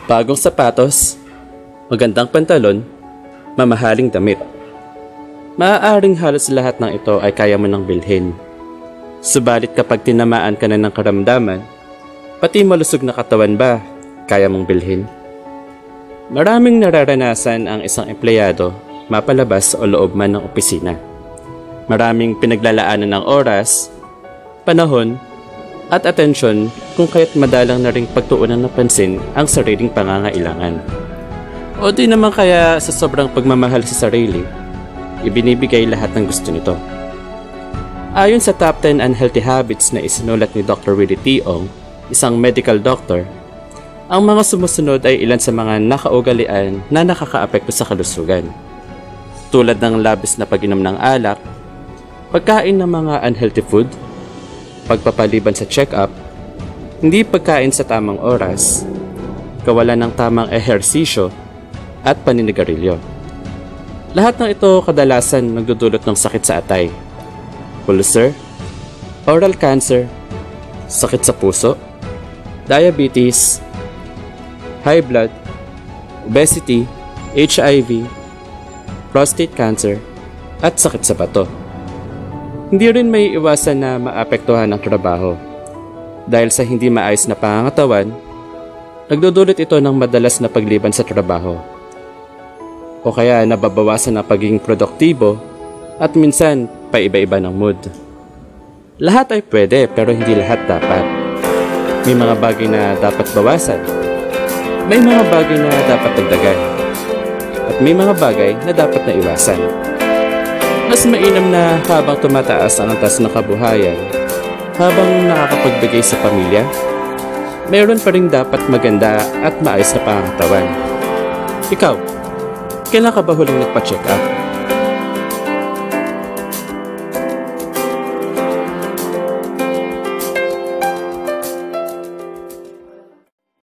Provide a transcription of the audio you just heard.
Bagong sapatos, magandang pantalon, mamahaling damit. Maaaring halos lahat ng ito ay kaya mo nang bilhin. Subalit kapag tinamaan ka na ng karamdaman, pati malusog na katawan ba, kaya mong bilhin? Maraming nararanasan ang isang empleyado mapalabas o loob man ng opisina. Maraming pinaglalaanan ng oras, panahon, at atensyon kung kaya't madalang na ring pagtuunan ng pansin ang sariling pangangailangan. O di naman kaya sa sobrang pagmamahal sa sarili, ibinibigay lahat ng gusto nito. Ayon sa Top 10 Unhealthy Habits na isinulat ni Dr. Willie Tiong, isang medical doctor, ang mga sumusunod ay ilan sa mga nakaugalian na nakakaapekto sa kalusugan. Tulad ng labis na pag-inom ng alak, pagkain ng mga unhealthy food, pagpapaliban sa check-up, hindi pagkain sa tamang oras, kawalan ng tamang ehersisyo, at paninigarilyo. Lahat ng ito kadalasan nagdudulot ng sakit sa atay, ulcer, oral cancer, sakit sa puso, diabetes, high blood, obesity, HIV, prostate cancer, at sakit sa bato. Hindi rin may iwasan na maapektuhan ang trabaho. Dahil sa hindi maayos na pangangatawan, nagdudulot ito ng madalas na pagliban sa trabaho. O kaya nababawasan ang pagiging produktibo at minsan paiba-iba ng mood. Lahat ay pwede pero hindi lahat dapat. May mga bagay na dapat bawasan. May mga bagay na dapat dagdagan. At may mga bagay na dapat na iwasan. Mas mainam na habang tumataas ang antas ng kabuhayan, habang nakakapagbigay sa pamilya, mayroon pa rin dapat maganda at maayos na pangangatawan. Ikaw, kailan ka ba huling nagpa-check up?